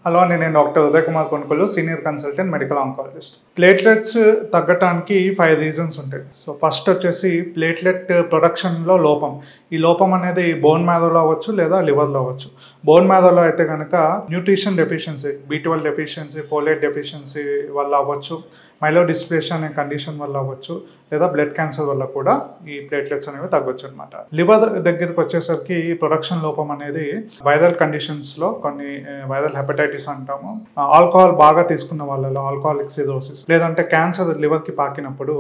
Hello అండి, నేను doctor Uday Kumar Konukollu, senior consultant medical oncologist. Platelets తగ్గటానికి 5 రీజన్స్ ఉంటాయి. సో ఫస్ట్ వచ్చేసి ప్లేట్లెట్ ప్రొడక్షన్లో లోపం. ఈ లోపం అనేది బోన్ మ్యారోలో అవ్వచ్చు లేదా లివర్లో అవ్వచ్చు. బోన్ మ్యారోలో అయితే కనుక nutrition deficiency, B12 deficiency, folate deficiency వల్ల అవ్వచ్చు, మైలోడిస్ప్లేసియా అనే కండిషన్ వల్ల అవ్వచ్చు, లేదా బ్లడ్ క్యాన్సర్ వల్ల కూడా ఈ ప్లేట్లెట్స్ అనేవి తగ్గొచ్చు అనమాట. లివర్ దగ్గరికి వచ్చేసరికి ఈ ప్రొడక్షన్ లోపం అనేది వైరల్ కండిషన్స్లో కొన్ని వైరల్ హెపటైటిస్ అంటాము, ఆల్కహాల్ బాగా తీసుకున్న వాళ్ళలో ఆల్కహాలిక్ సిరోసిస్, లేదంటే క్యాన్సర్ లివర్కి పాకినప్పుడు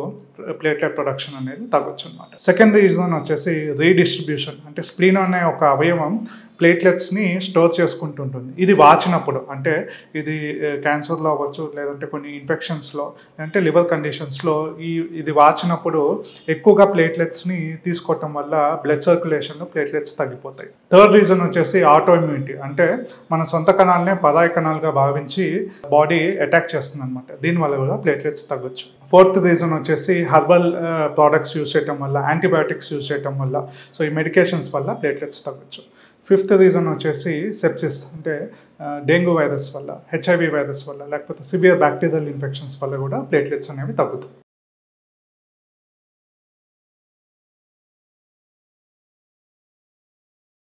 ప్లేట్లెట్ ప్రొడక్షన్ అనేది తగ్గొచ్చు అనమాట. సెకండ్ రీజన్ వచ్చేసి రీడిస్ట్రిబ్యూషన్. అంటే స్ప్లీన్ అనే ఒక అవయవం ప్లేట్లెట్స్ని స్టోర్ చేసుకుంటుంటుంది. ఇది వాచినప్పుడు, అంటే ఇది క్యాన్సర్లో అవ్వచ్చు, లేదంటే కొన్ని ఇన్ఫెక్షన్స్లో, అంటే లివర్ కండిషన్స్లో ఇది వాచినప్పుడు ఎక్కువగా ప్లేట్లెట్స్ని తీసుకోవటం వల్ల బ్లడ్ సర్క్యులేషన్లో ప్లేట్లెట్స్ తగ్గిపోతాయి. థర్డ్ రీజన్ వచ్చేసి ఆటో ఇమ్యూనిటీ. అంటే మన సొంత కణాలనే పరాయి కణాలుగా భావించి బాడీ అటాక్ చేస్తుంది అనమాట. దీనివల్ల కూడా ప్లేట్లెట్స్ తగ్గొచ్చు. ఫోర్త్ రీజన్ వచ్చేసి హర్బల్ ప్రోడక్ట్స్ యూజ్ చేయటం వల్ల, యాంటీబయాటిక్స్ యూజ్ చేయటం వల్ల, సో ఈ మెడికేషన్స్ వల్ల ప్లేట్లెట్స్ తగ్గొచ్చు. ఫిఫ్త్ రీజన్ వచ్చేసి సెప్సిస్, అంటే డెంగ్యూ వైరస్ వల్ల, HIV వైరస్ వల్ల, లేకపోతే సివియర్ బ్యాక్టీరియల్ ఇన్ఫెక్షన్స్ వల్ల కూడా ప్లేట్లెట్స్ అనేవి తగ్గుతాయి.